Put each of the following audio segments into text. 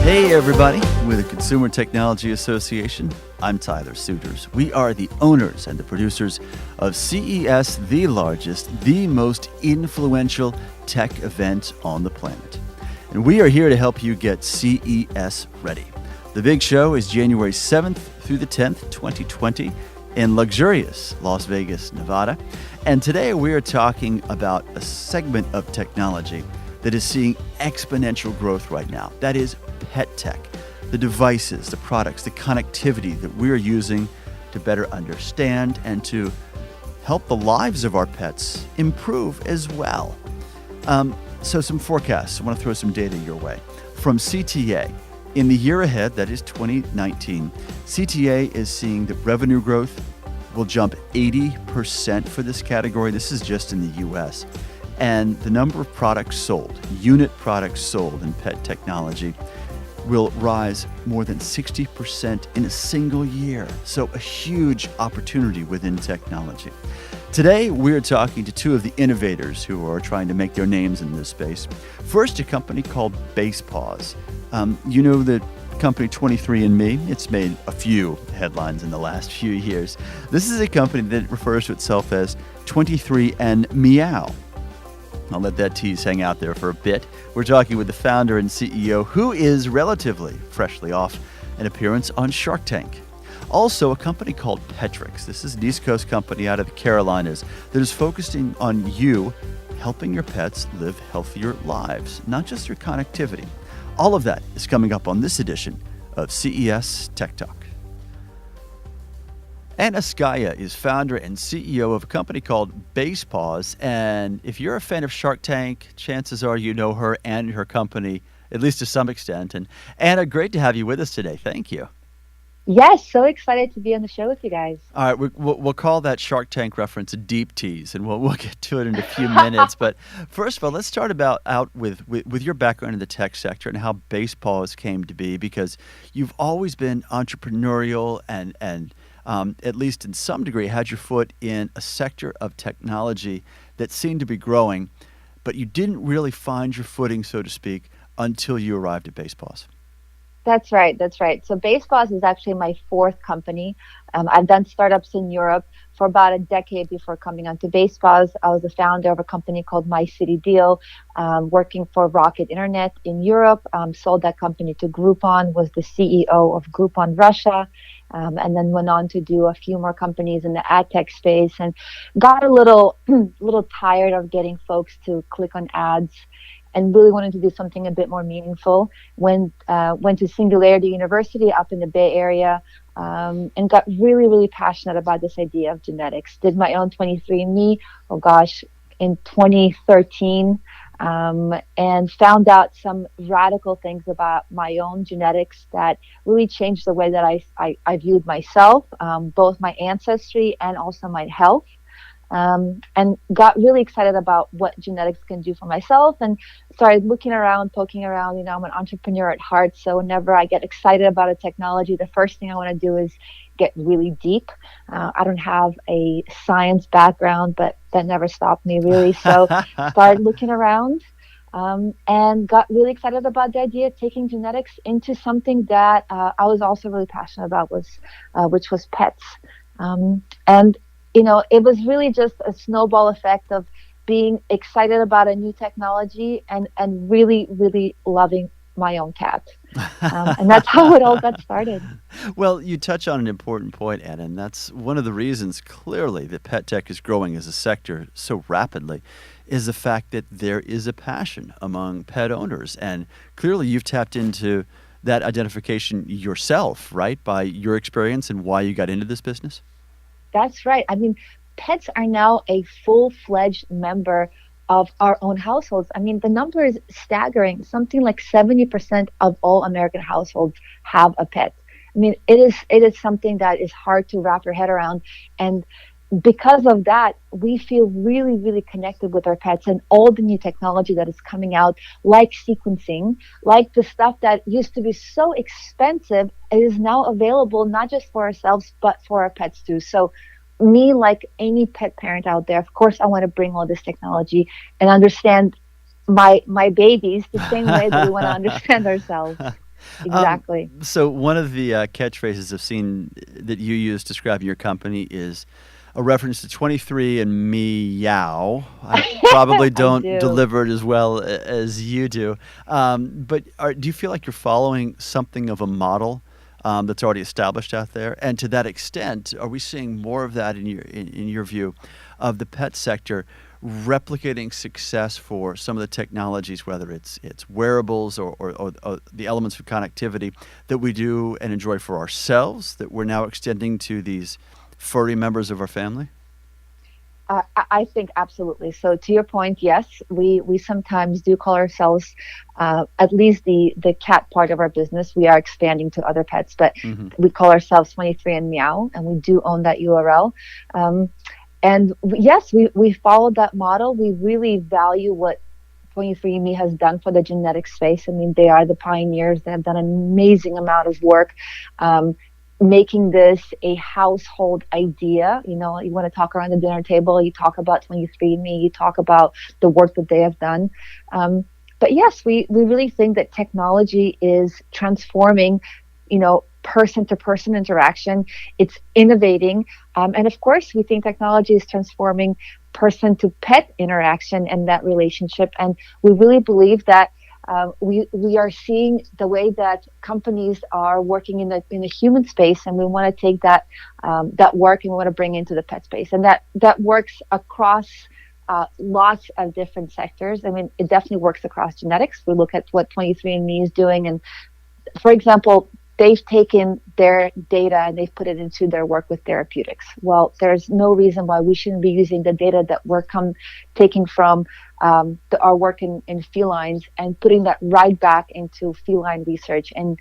Hey everybody, with the Consumer Technology Association, I'm Tyler Suiters. We are the owners and the producers of CES, the largest, the most influential tech event on the planet. And we are here to help you get CES ready. The big show is January 7th through the 10th, 2020 in luxurious Las Vegas, Nevada. And today we are talking about a segment of technology that is seeing exponential growth right now. That is pet tech, the devices, the products, the connectivity that we're using to better understand and to help the lives of our pets improve as well. So some forecasts. I want to throw some data your way. From CTA, in the year ahead, that is 2019, CTA is seeing that revenue growth will jump 80% for this category. This is just in the US. And the number of products sold, unit products sold in pet technology, will rise more than 60% in a single year. So a huge opportunity within technology. Today, we're talking to two of the innovators who are trying to make their names in this space. First, a company called Basepaws. You know the company 23andMe? It's made a few headlines in the last few years. This is a company that refers to itself as 23and Meow. I'll let that tease hang out there for a bit. We're talking with the founder and CEO, who is relatively freshly off an appearance on Shark Tank. Also, a company called Petrics. This is an East Coast company out of the Carolinas that is focusing on you helping your pets live healthier lives, not just through connectivity. All of that is coming up on this edition of CES Tech Talk. Anna Skaya is founder and CEO of a company called Basepaws. And if you're a fan of Shark Tank, chances are you know her and her company, at least to some extent. And Anna, great to have you with us today. Thank you. Yes, so excited to be on the show with you guys. All right, we'll call that Shark Tank reference a deep tease, and we'll get to it in a few minutes. But first of all, let's start out with your background in the tech sector and how Basepaws came to be, because you've always been entrepreneurial and at least in some degree, had your foot in a sector of technology that seemed to be growing, but you didn't really find your footing, so to speak, until you arrived at Basepaws. That's right. So Basepaws is actually my fourth company. I've done startups in Europe for about a decade before coming onto Basepaws. I was the founder of a company called My City Deal, working for Rocket Internet in Europe, sold that company to Groupon, was the CEO of Groupon Russia, and then went on to do a few more companies in the ad tech space, and got a little tired of getting folks to click on ads and really wanted to do something a bit more meaningful. Went to Singularity University up in the Bay Area, and got really, really passionate about this idea of genetics. Did my own 23andMe, in 2013, and found out some radical things about my own genetics that really changed the way that I viewed myself, both my ancestry and also my health. And got really excited about what genetics can do for myself, and started looking around, poking around. You know, I'm an entrepreneur at heart, so whenever I get excited about a technology, the first thing I want to do is get really deep. I don't have a science background, but that never stopped me really. So started looking around, and got really excited about the idea of taking genetics into something that I was also really passionate about, which was pets. And you know, it was really just a snowball effect of being excited about a new technology and really, really loving my own cat. And that's how it all got started. Well, you touch on an important point, Anna, and that's one of the reasons clearly that pet tech is growing as a sector so rapidly, is the fact that there is a passion among pet owners. And clearly you've tapped into that identification yourself, right, by your experience and why you got into this business? That's right. I mean, pets are now a full-fledged member of our own households. I mean, the number is staggering. Something like 70% of all American households have a pet. I mean, it is something that is hard to wrap your head around. And because of that, we feel really, really connected with our pets, and all the new technology that is coming out, like sequencing, like the stuff that used to be so expensive, is now available not just for ourselves, but for our pets too. So me, like any pet parent out there, of course, I want to bring all this technology and understand my babies the same way that we want to understand ourselves. Exactly. So one of the catchphrases I've seen that you use describing your company is a reference to 23 and Meow. I probably I don't do. deliver it as well as you do. But do you feel like you're following something of a model that's already established out there? And to that extent, are we seeing more of that in your view of the pet sector replicating success for some of the technologies, whether it's wearables or the elements of connectivity that we do and enjoy for ourselves that we're now extending to these furry members of our family? I think absolutely. So to your point, yes, we sometimes do call ourselves, at least the cat part of our business. We are expanding to other pets, but Hmm. we call ourselves 23 and Meow, and we do own that URL. Um, and yes, we followed that model. We really value what 23andMe has done for the genetic space. I mean, they are the pioneers. They have done an amazing amount of work, um, making this a household idea. You know, you want to talk around the dinner table, you talk about 23andMe, you talk about the work that they have done. But yes, we really think that technology is transforming, person to person interaction. It's innovating. And of course, we think technology is transforming person to pet interaction and that relationship. And we really believe that we are seeing the way that companies are working in the human space, and we want to take that work and we want to bring into the pet space, and that works across lots of different sectors. I mean, it definitely works across genetics. We look at what 23andMe is doing, and for example, they've taken their data and they've put it into their work with therapeutics. Well, there's no reason why we shouldn't be using the data that we're taking from our work in felines and putting that right back into feline research and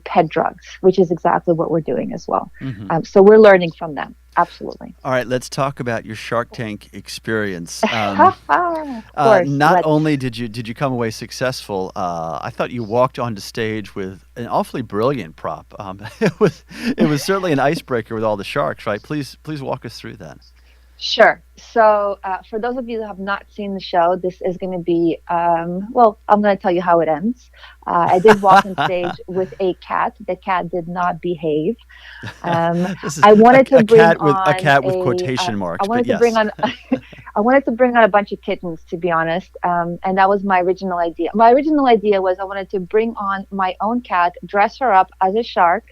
pet drugs, which is exactly what we're doing as well. Hmm. So we're learning from them. Absolutely. All right, let's talk about your Shark Tank experience. Of course. Not Let's. only did you come away successful, I thought you walked onto stage with an awfully brilliant prop. It was certainly an icebreaker with all the sharks, right? Please walk us through that. Sure. So, for those of you who have not seen the show, this is going to be, well, I'm going to tell you how it ends. I did walk on stage with a cat. The cat did not behave. Um, This is I wanted to a bring cat with a on cat with quotation I marks, but wanted to bring yes. on, I wanted to bring on a bunch of kittens, to be honest. And that was my original idea. My original idea was I wanted to bring on my own cat, dress her up as a shark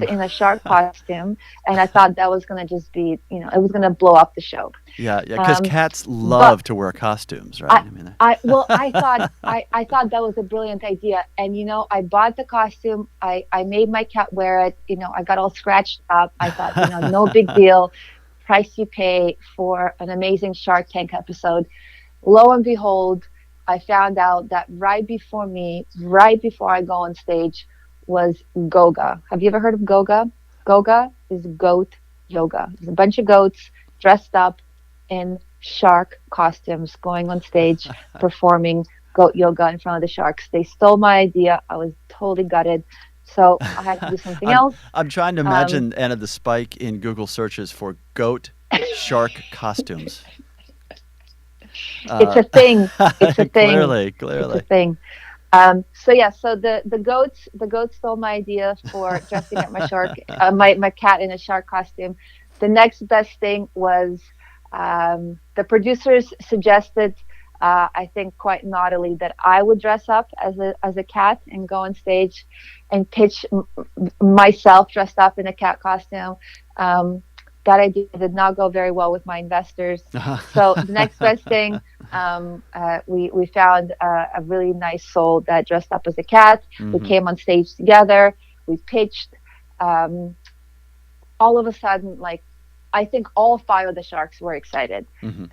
in a shark costume, and I thought that was going to just be, it was going to blow up the show. Yeah, yeah, because Um, cats but love to wear costumes, right? I, I mean, well, I thought that was a brilliant idea, and I bought the costume. I made my cat wear it. I got all scratched up. I thought, no big deal. Price you pay for an amazing Shark Tank episode. Lo and behold, I found out that right before me, right before I go on stage, was Goga. Have you ever heard of Goga? Goga is goat yoga. There's a bunch of goats dressed up in shark costumes going on stage performing goat yoga in front of the sharks. They stole my idea. I was totally gutted. So I had to do something I'm else. I'm trying to Um, imagine Anna the spike in Google searches for goat shark costumes. it's Uh, a thing. It's a thing. clearly, It's a clearly. thing. So yeah, so the goats stole my idea for dressing up my cat in a shark costume. The next best thing was the producers suggested, I think quite naughtily, that I would dress up as a cat and go on stage and pitch myself dressed up in a cat costume. Um, that idea did not go very well with my investors. So the next best thing, we found a really nice soul that dressed up as a cat. We Hmm. came on stage together. We pitched. Um, all of a sudden, like, I think all five of the sharks were excited. Hmm.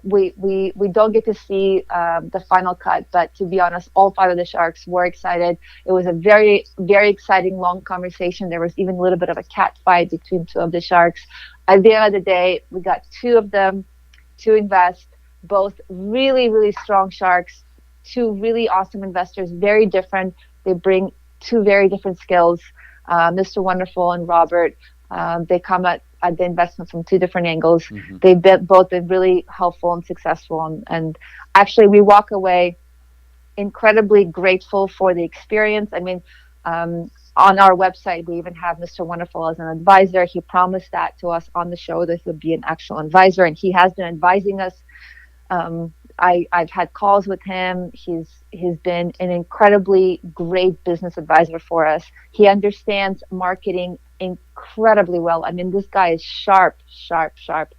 We don't get to see the final cut, but to be honest, all five of the sharks were excited. It was a very, very exciting, long conversation. There was even a little bit of a cat fight between two of the sharks. At the end of the day, we got two of them to invest, both really, really strong sharks, two really awesome investors, very different. They bring two very different skills. Mr. Wonderful and Robert, they come at the investment from two different angles. Hmm. They've both been really helpful and successful. And actually, we walk away incredibly grateful for the experience. I mean, On our website, we even have Mr. Wonderful as an advisor. He promised that to us on the show that he'll be an actual advisor, and he has been advising us. I've had calls with him. He's been an incredibly great business advisor for us. He understands marketing incredibly well. I mean, this guy is sharp, sharp, sharp.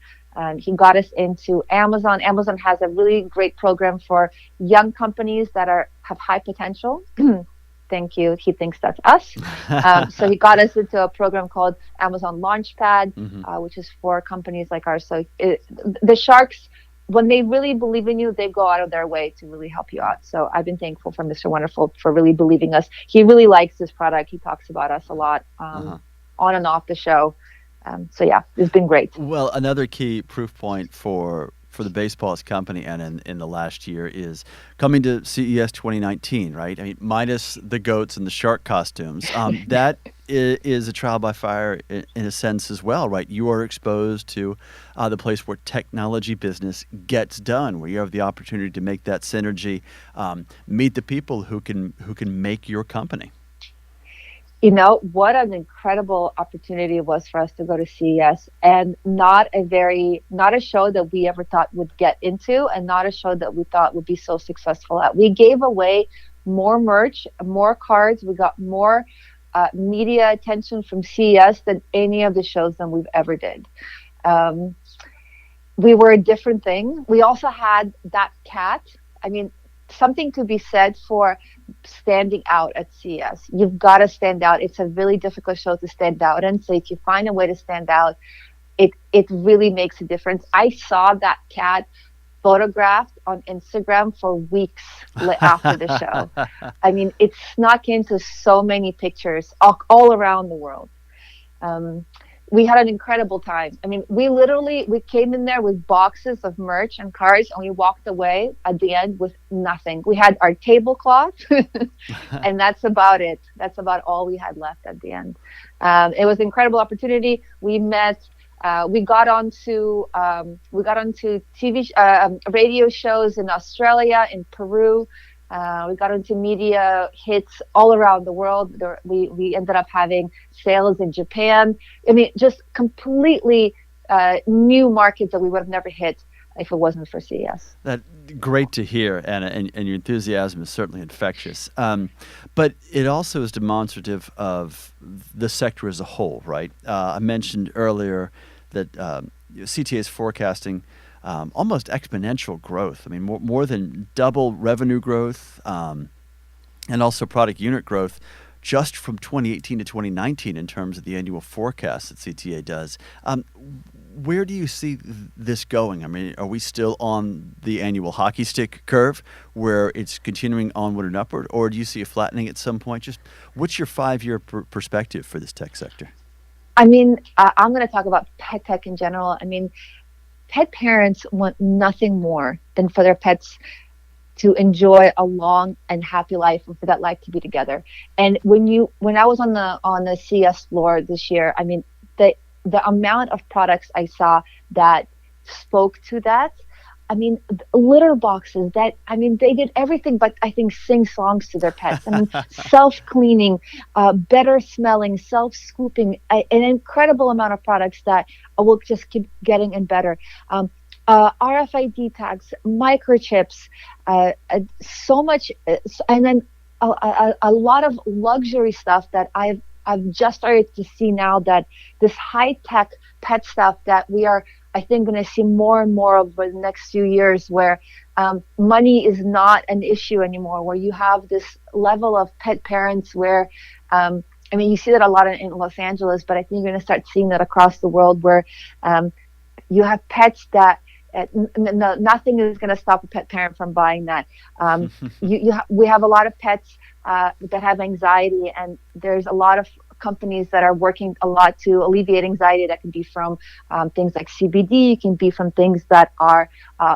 He got us into Amazon. Amazon has a really great program for young companies that have high potential. Thank you. He thinks that's us. So he got us into a program called Amazon Launchpad, which is for companies like ours. So the sharks, when they really believe in you, they go out of their way to really help you out. So I've been thankful for Mr. Wonderful for really believing us. He really likes this product. He talks about us a lot on and off the show. So yeah, it's been great. Well, another key proof point for the Basepaws company and in the last year is coming to CES 2019, right? I mean, minus the goats and the shark costumes. That is a trial by fire in a sense as well, right? You are exposed to the place where technology business gets done, where you have the opportunity to make that synergy, meet the people who can make your company. You know, what an incredible opportunity it was for us to go to CES, and not a show that we ever thought would get into, and not a show that we thought would be so successful at. We gave away more merch, more cards. We got more media attention from CES than any of the shows that we've ever did. We were a different thing. We also had that cat. I mean, something to be said for standing out at CES. You've got to stand out. It's a really difficult show to stand out in. So if you find a way to stand out, it really makes a difference. I saw that cat photographed on Instagram for weeks after the show. I mean, it snuck into so many pictures all around the world. We had an incredible time. I mean, we came in there with boxes of merch and cards, and we walked away at the end with nothing. We had our tablecloth, and that's about it. That's about all we had left at the end. It was an incredible opportunity. We met. We got onto TV, radio shows in Australia, in Peru. We got into media hits all around the world. We ended up having sales in Japan. I mean, just completely new markets that we would have never hit if it wasn't for CES. Great to hear, and your enthusiasm is certainly infectious. But it also is demonstrative of the sector as a whole, right? I mentioned earlier that CTA is forecasting almost exponential growth. I mean, more than double revenue growth and also product unit growth just from 2018 to 2019 in terms of the annual forecast that CTA does. Where do you see this going? I mean, are we still on the annual hockey stick curve where it's continuing onward and upward, or do you see a flattening at some point? Just what's your 5-year perspective for this tech sector? I mean, I'm going to talk about pet tech in general. I mean, pet parents want nothing more than for their pets to enjoy a long and happy life, and for that life to be together. And when I was on the CS floor this year, I mean, the amount of products I saw that spoke to that. I mean, litter boxes that, I mean, they did everything but, I think, sing songs to their pets. I mean, self-cleaning, better smelling, self-scooping, an incredible amount of products that will just keep getting and better. RFID tags, microchips, so much, and then a lot of luxury stuff that I've just started to see now, that this high-tech pet stuff that we are, I think, going to see more and more over the next few years, where money is not an issue anymore, where you have this level of pet parents where, I mean, you see that a lot in Los Angeles, but I think you're going to start seeing that across the world, where you have pets that nothing is going to stop a pet parent from buying that. We have a lot of pets that have anxiety, and there's a lot of companies that are working a lot to alleviate anxiety. That can be from things like CBD, it can be from things that are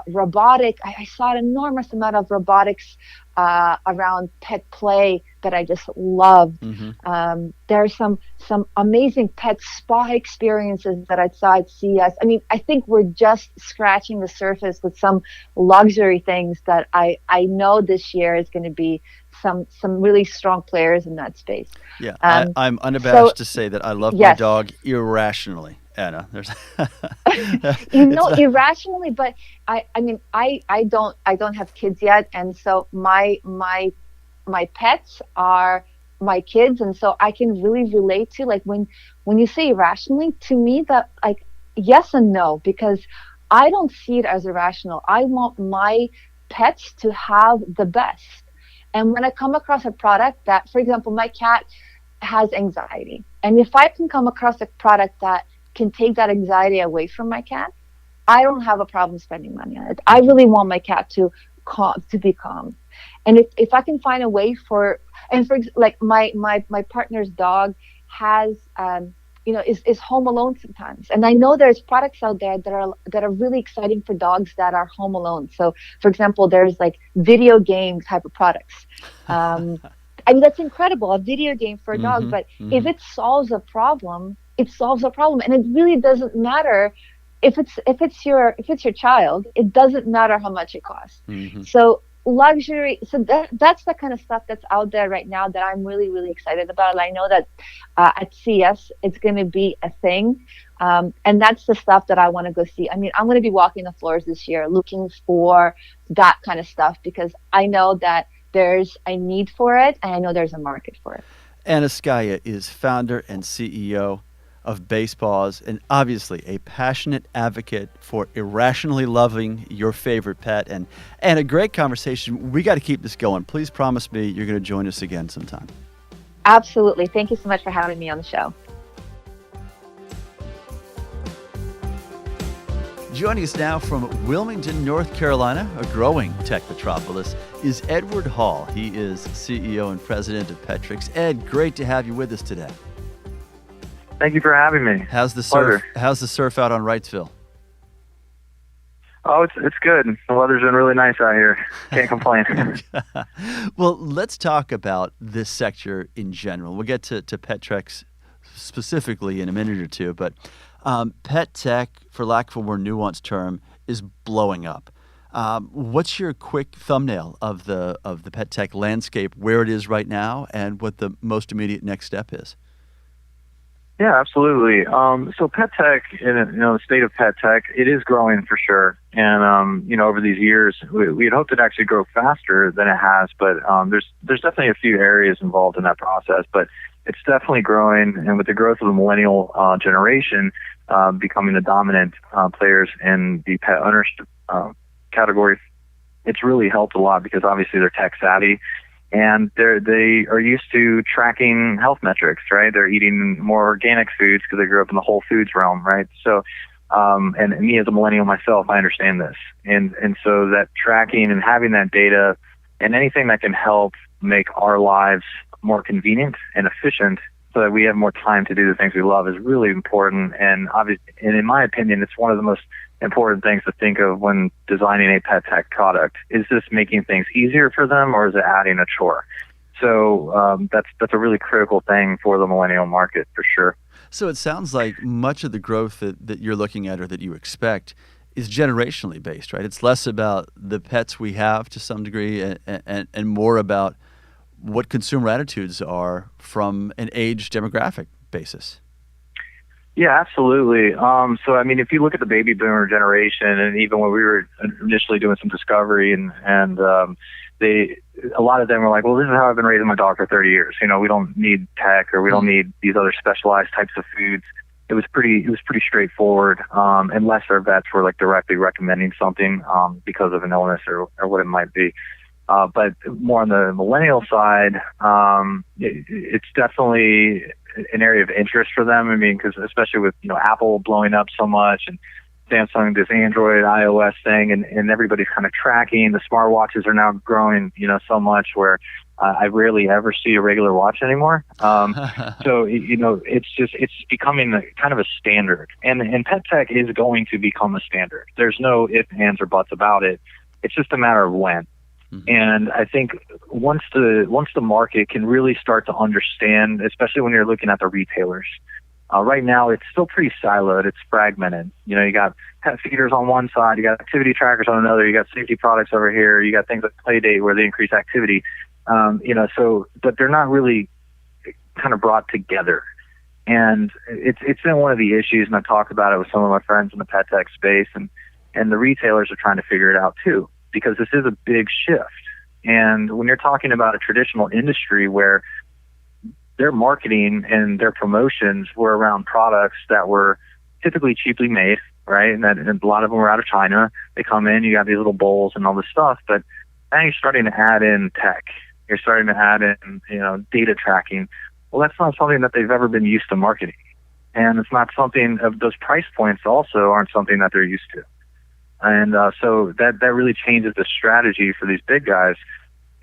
robotic. I saw an enormous amount of robotics around pet play that I just loved. There are some amazing pet spa experiences that I saw at CES. I mean, I think we're just scratching the surface with some luxury things that I know this year is going to be some really strong players in that space. Yeah, I'm unabashed to say that I love my Yes. dog irrationally, Anna. There's Irrationally, but I mean, I don't have kids yet, and so my pets are my kids, and so I can really relate to, like, when you say irrationally, to me, that, like, yes and no, because I don't see it as irrational. I want my pets to have the best. And when I come across a product that, for example, my cat has anxiety, and if I can come across a product that can take that anxiety away from my cat, I don't have a problem spending money on it. I really want my cat to be calm. And if I can find a way like my partner's dog has is home alone sometimes, and I know there's products out there that are really exciting for dogs that are home alone. So, for example, there's like video game type of products. I mean, that's incredible, a video game for a dog, but if it solves a problem, it solves a problem, and it really doesn't matter if it's your child. It doesn't matter how much it costs. So luxury, so that's the kind of stuff that's out there right now that I'm really, really excited about. And I know that at CES it's going to be a thing, and that's the stuff that I want to go see. I mean, I'm going to be walking the floors this year looking for that kind of stuff, because I know that there's a need for it, and I know there's a market for it. Anna Skaya is founder and CEO of Basepaws, and obviously a passionate advocate for irrationally loving your favorite pet, and a great conversation. We got to keep this going. Please promise me you're going to join us again sometime. Absolutely. Thank you so much for having me on the show. Joining us now from Wilmington, North Carolina, a growing tech metropolis, is Edward Hall. He is CEO and president of Petrics. Ed, great to have you with us today. Thank you for having me. How's the surf? How's the surf out on Wrightsville? Oh, it's good. The weather's been really nice out here. Can't complain. Well, let's talk about this sector in general. We'll get to Petrics specifically in a minute or two, but pet tech, for lack of a more nuanced term, is blowing up. What's your quick thumbnail of the pet tech landscape, where it is right now, and what the most immediate next step is? Yeah, absolutely. So pet tech, the state of pet tech, it is growing for sure. And, over these years, we had hoped it actually grow faster than it has, but there's definitely a few areas involved in that process, but it's definitely growing. And with the growth of the millennial generation becoming the dominant players in the pet ownership category, it's really helped a lot, because obviously they're tech savvy. And they are used to tracking health metrics, right? They're eating more organic foods because they grew up in the whole foods realm, right? So, and me as a millennial myself, I understand this. And so that tracking and having that data and anything that can help make our lives more convenient and efficient so that we have more time to do the things we love is really important. And obviously, and in my opinion, it's one of the most important things to think of when designing a pet tech product. Is this making things easier for them, or is it adding a chore? So that's a really critical thing for the millennial market for sure. So it sounds like much of the growth that you're looking at, or that you expect, is generationally based, right? It's less about the pets we have to some degree, and more about what consumer attitudes are from an age demographic basis. Yeah, absolutely. So, I mean, if you look at the baby boomer generation, and even when we were initially doing some discovery, and a lot of them were like, well, this is how I've been raising my dog for 30 years. We don't need tech, or we don't need these other specialized types of foods. It was pretty straightforward, unless our vets were like directly recommending something because of an illness or what it might be. But more on the millennial side, it's definitely an area of interest for them. I mean, because especially with Apple blowing up so much, and Samsung, this Android, iOS thing, and everybody's kind of tracking. The smartwatches are now growing, so much where I rarely ever see a regular watch anymore. So it's becoming kind of a standard, and pet tech is going to become a standard. There's no ifs, ands, or buts about it. It's just a matter of when. And I think once the market can really start to understand, especially when you're looking at the retailers, right now it's still pretty siloed. It's fragmented. You got pet feeders on one side, you got activity trackers on another, you got safety products over here, you got things like Playdate where they increase activity. But they're not really kind of brought together. And it's been one of the issues, and I talked about it with some of my friends in the pet tech space, and the retailers are trying to figure it out too, because this is a big shift. And when you're talking about a traditional industry where their marketing and their promotions were around products that were typically cheaply made, right? And a lot of them were out of China. They come in, you got these little bowls and all this stuff, but now you're starting to add in tech. You're starting to add in, data tracking. Well, that's not something that they've ever been used to marketing. And it's not something of those price points also aren't something that they're used to. And so that really changes the strategy for these big guys.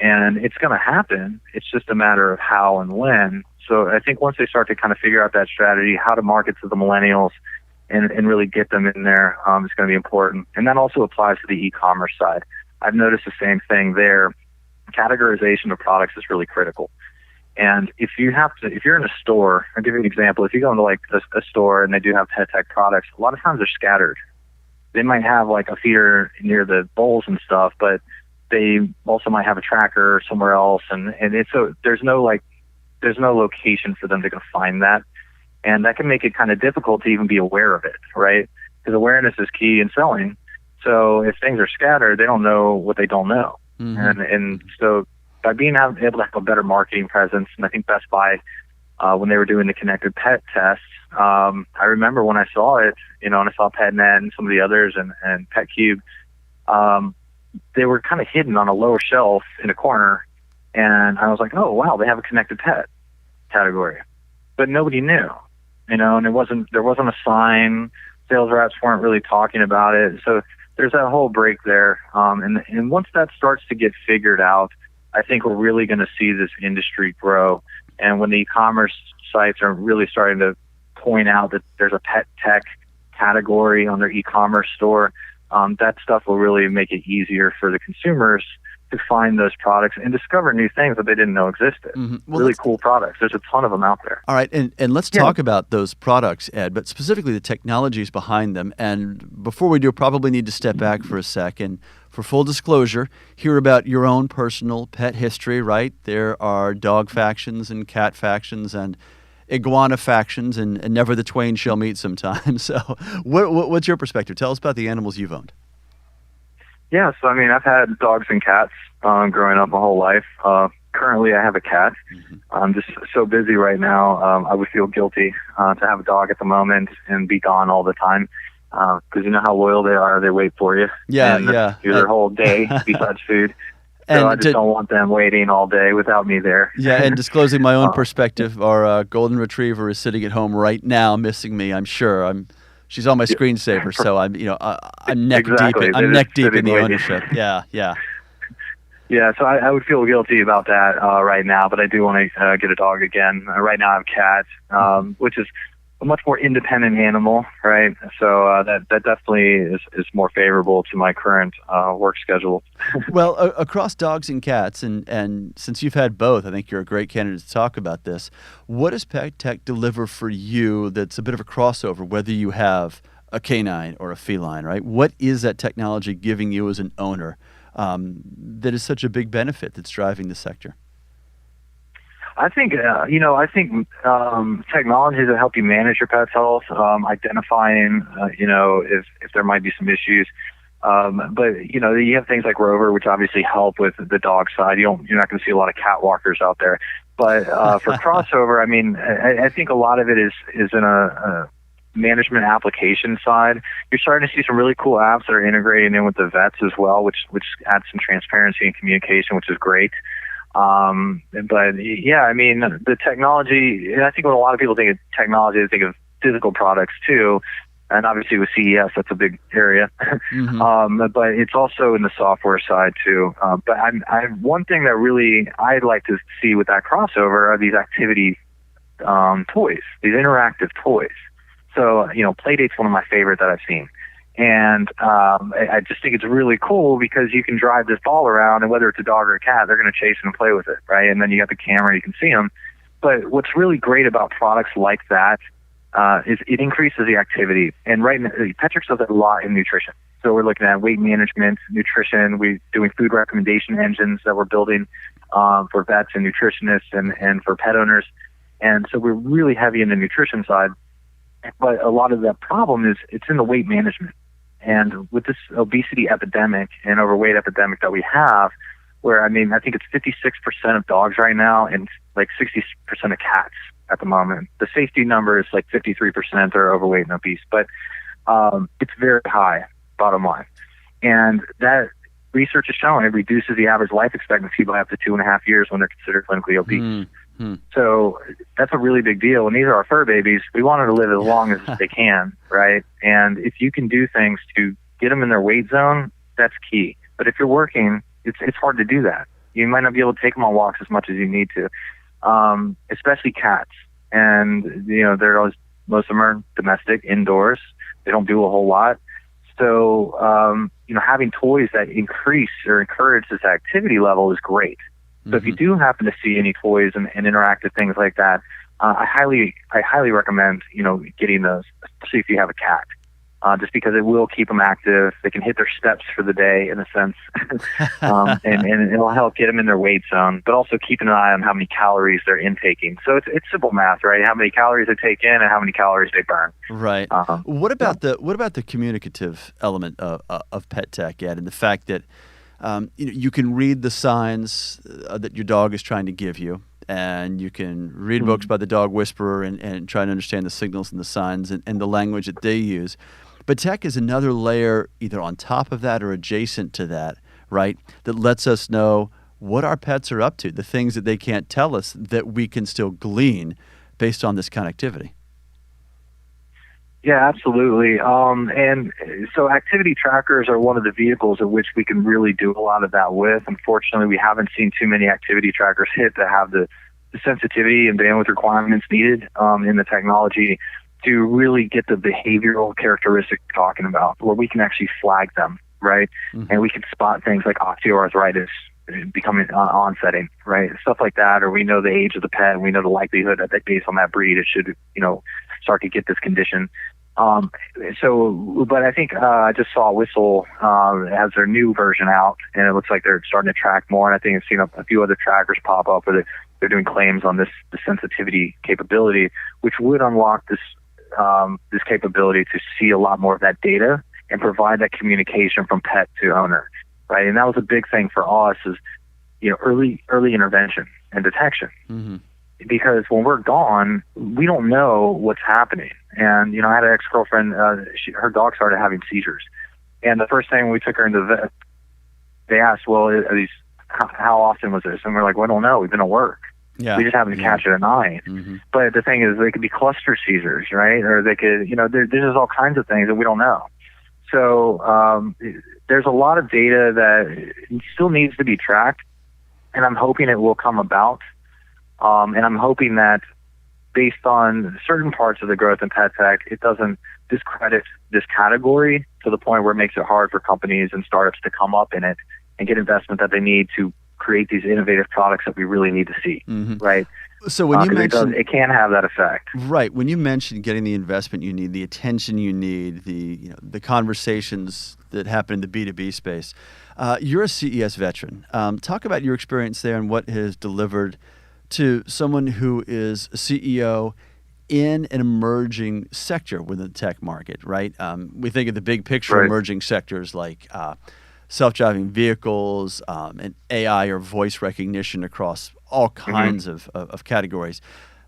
And it's going to happen. It's just a matter of how and when. So I think once they start to kind of figure out that strategy, how to market to the millennials and really get them in there, it's going to be important. And that also applies to the e-commerce side. I've noticed the same thing there. Categorization of products is really critical. And if you're in a store, I'll give you an example. If you go into like a store and they do have pet tech products, a lot of times they're scattered. They might have like a feeder near the bowls and stuff, but they also might have a tracker somewhere else. And it's there's no location for them to go find that. And that can make it kind of difficult to even be aware of it, right? Because awareness is key in selling. So if things are scattered, they don't know what they don't know. Mm-hmm. And so by being able to have a better marketing presence, and I think Best Buy, when they were doing the connected pet tests, I remember when I saw it, and I saw PetNet and some of the others and PetCube, they were kind of hidden on a lower shelf in a corner, and I was like, oh wow, they have a connected pet category, but nobody knew, and there wasn't a sign. Sales reps weren't really talking about it, so there's that whole break there. And once that starts to get figured out, I think we're really going to see this industry grow. And when the e-commerce sites are really starting to point out that there's a pet tech category on their e-commerce store, that stuff will really make it easier for the consumers to find those products and discover new things that they didn't know existed. Mm-hmm. Well, really cool products. There's a ton of them out there. All right, and let's talk about those products, Ed, but specifically the technologies behind them. And before we do, probably need to step back for a second. For full disclosure, hear about your own personal pet history, right? There are dog factions and cat factions and iguana factions, and never the twain shall meet sometime. So what's your perspective? Tell us about the animals you've owned. Yeah, so I've had dogs and cats growing up my whole life. Currently, I have a cat. Mm-hmm. I'm just so busy right now. I would feel guilty to have a dog at the moment and be gone all the time. Because you know how loyal they are. They wait for you. Yeah. You're their whole day besides food. So I just don't want them waiting all day without me there. Yeah, and disclosing my own perspective, our golden retriever is sitting at home right now, missing me. I'm sure. She's on my screensaver, so I'm neck exactly. deep. I'm neck deep in the ownership. Yeah. Yeah, so I would feel guilty about that right now, but I do want to get a dog again. Right now I have a cat, which is a much more independent animal, right? So that definitely is more favorable to my current work schedule. Well, across dogs and cats, and since you've had both, I think you're a great candidate to talk about this. What does Pet Tech deliver for you that's a bit of a crossover, whether you have a canine or a feline, right? What is that technology giving you as an owner that is such a big benefit that's driving the sector? I think technology to help you manage your pet's health, identifying if there might be some issues. But you have things like Rover, which obviously help with the dog side. You're not going to see a lot of cat walkers out there. But for crossover, I think a lot of it is in a management application side. You're starting to see some really cool apps that are integrating in with the vets as well, which adds some transparency and communication, which is great. But yeah, the technology, I think when a lot of people think of technology, they think of physical products too. And obviously with CES, that's a big area. Mm-hmm. But it's also in the software side too. But one thing that really I'd like to see with that crossover are these activity toys, these interactive toys. So, Playdate's one of my favorite that I've seen. And I just think it's really cool because you can drive this ball around, and whether it's a dog or a cat, they're going to chase it and play with it, right? And then you got the camera, you can see them. But what's really great about products like that is it increases the activity. And right now, Petrics does a lot in nutrition. So we're looking at weight management, nutrition. We're doing food recommendation engines that we're building for vets and nutritionists and for pet owners. And so we're really heavy in the nutrition side. But a lot of the problem is it's in the weight management. And with this obesity epidemic and overweight epidemic that we have, where, I think it's 56% of dogs right now and like 60% of cats at the moment. The safety number is like 53% are overweight and obese, but it's very high, bottom line. And that research has shown it reduces the average life expectancy by up to 2.5 years when they're considered clinically obese. Mm-hmm. So that's a really big deal. And these are our fur babies. We want them to live as long as they can, right? And if you can do things to get them in their weight zone, that's key. But if you're working, it's hard to do that. You might not be able to take them on walks as much as you need to, especially cats. And, they're always, most of them are domestic, indoors. They don't do a whole lot. So, having toys that increase or encourage this activity level is great. So if you do happen to see any toys and interactive things like that, I highly recommend, getting those, especially if you have a cat, just because it will keep them active. They can hit their steps for the day, in a sense, and it'll help get them in their weight zone, but also keeping an eye on how many calories they're intaking. So it's simple math, right? How many calories they take in and how many calories they burn. Right. What about the communicative element of pet tech, Ed, and the fact that you can read the signs that your dog is trying to give you, and you can read books by the dog whisperer and try to understand the signals and the signs and the language that they use. But tech is another layer either on top of that or adjacent to that, right, that lets us know what our pets are up to, the things that they can't tell us that we can still glean based on this connectivity. Yeah, absolutely. And so activity trackers are one of the vehicles in which we can really do a lot of that with. Unfortunately, we haven't seen too many activity trackers hit that have the sensitivity and bandwidth requirements needed in the technology to really get the behavioral characteristics we're talking about, where we can actually flag them, right? Mm-hmm. And we can spot things like osteoarthritis becoming onsetting, right? Stuff like that, or we know the age of the pet, and we know the likelihood that based on that breed, it should, start to get this condition. But I think I just saw Whistle has their new version out, and it looks like they're starting to track more. And I think I've seen a few other trackers pop up where they're doing claims on the sensitivity capability, which would unlock this capability to see a lot more of that data and provide that communication from pet to owner, right? And that was a big thing for us is, early intervention and detection. Mm-hmm. Because when we're gone, we don't know what's happening. And, I had an ex-girlfriend, her dog started having seizures. And the first thing we took her into the vet, they asked, well, how often was this? And we're like, well, I don't know. We've been at work. Yeah. We just happened to catch it at night. Mm-hmm. But the thing is, they could be cluster seizures, right? Or they could, there's just all kinds of things that we don't know. So there's a lot of data that still needs to be tracked, and I'm hoping it will come about. And I'm hoping that based on certain parts of the growth in pet tech, it doesn't discredit this category to the point where it makes it hard for companies and startups to come up in it and get investment that they need to create these innovative products that we really need to see, right? So when you mentioned it can have that effect, right? When you mentioned getting the investment you need, the attention you need, the conversations that happen in the B2B space, you're a CES veteran. Talk about your experience there and what has delivered to someone who is a CEO in an emerging sector within the tech market, right? We think of the big picture emerging sectors like self-driving vehicles and AI or voice recognition across all kinds of categories.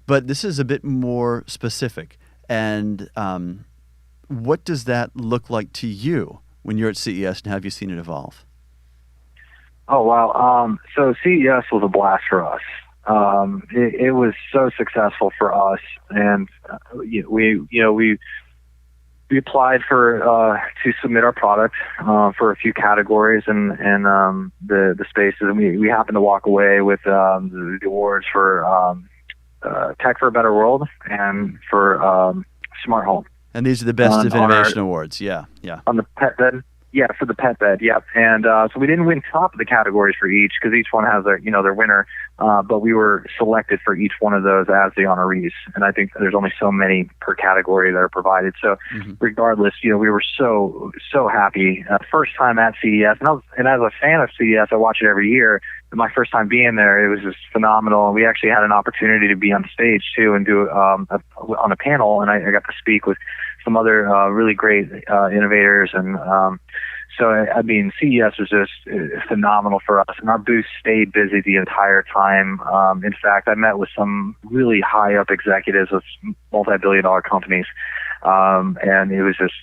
But this is a bit more specific. And what does that look like to you when you're at CES, and have you seen it evolve? Oh, wow. So CES was a blast for us. It was so successful for us, and we applied for to submit our product for a few categories and the spaces, and we happened to walk away with the awards for Tech for a Better World and for Smart Home. And these are the Best of on our- Innovation Awards. Yeah. on the pet bed. Yeah, for the pet bed. Yep. And so we didn't win top of the categories for each because each one has their winner. But we were selected for each one of those as the honorees. And I think there's only so many per category that are provided. So regardless, we were so happy. First time at CES, and as a fan of CES, I watch it every year. My first time being there, it was just phenomenal. We actually had an opportunity to be on stage too and do on a panel, and I got to speak with some other really great innovators. And so, I mean, CES was just phenomenal for us, and our booth stayed busy the entire time. In fact, I met with some really high-up executives of multi-billion-dollar companies, and it was just,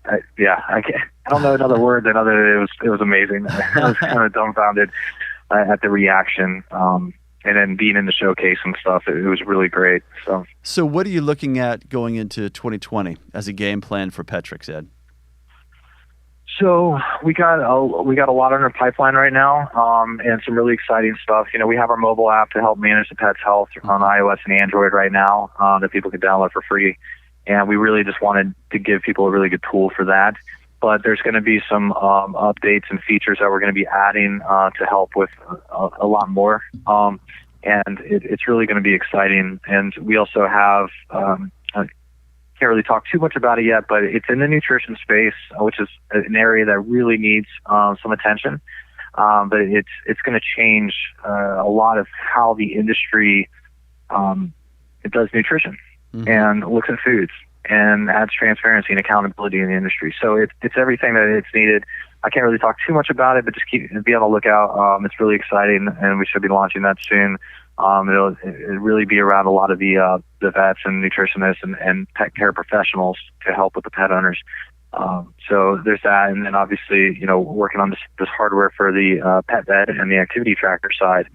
I don't know another word than other than it was amazing. I was kind of dumbfounded at the reaction. And then being in the showcase and stuff, it was really great. So what are you looking at going into 2020 as a game plan for Petrics, Ed? So we got a lot on our pipeline right now, and some really exciting stuff. We have our mobile app to help manage the pet's health on iOS and Android right now that people can download for free. And we really just wanted to give people a really good tool for that. But there's going to be some updates and features that we're going to be adding to help with a lot more. And it's really going to be exciting. And we also have, I can't really talk too much about it yet, but it's in the nutrition space, which is an area that really needs some attention. But it's going to change a lot of how the industry it does nutrition and looks at foods, and adds transparency and accountability in the industry. So it's everything that it's needed. I can't really talk too much about it, but just be on the lookout. It's really exciting, and we should be launching that soon. It'll really be around a lot of the vets and nutritionists and pet care professionals to help with the pet owners. So there's that, and then obviously, working on this hardware for the pet bed and the activity tracker side.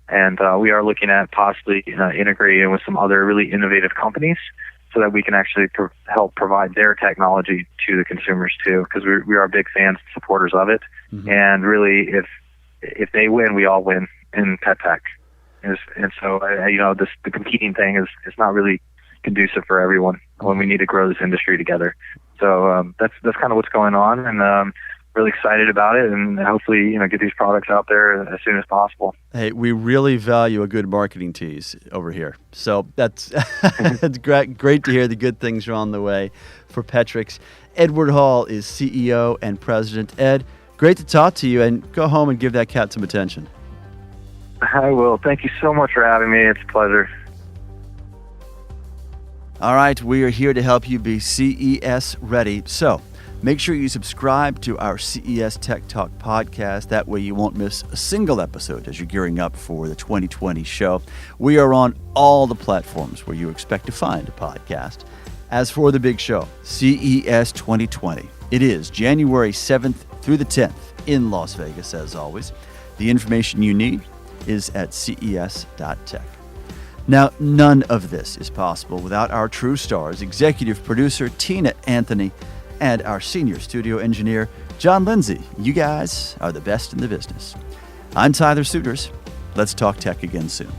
And we are looking at possibly integrating with some other really innovative companies, so that we can actually help provide their technology to the consumers too, because we are big fans and supporters of it. And really, if they win, we all win in pet tech. And so, the competing thing is not really conducive for everyone when we need to grow this industry together. So that's kind of what's going on, and really excited about it, and hopefully, get these products out there as soon as possible. Hey, we really value a good marketing tease over here. So that's it's great to hear the good things are on the way for Petrics. Edward Hall is CEO and President. Ed, great to talk to you, and go home and give that cat some attention. I will. Thank you so much for having me. It's a pleasure. All right, we are here to help you be CES ready. So make sure you subscribe to our CES Tech Talk podcast. That way you won't miss a single episode as you're gearing up for the 2020 show. We are on all the platforms where you expect to find a podcast. As for the big show, CES 2020, it is January 7th through the 10th in Las Vegas, as always. The information you need is at ces.tech. Now, none of this is possible without our true stars, executive producer Tina Anthony, and our senior studio engineer, John Lindsay. You guys are the best in the business. I'm Tyler Suiters. Let's talk tech again soon.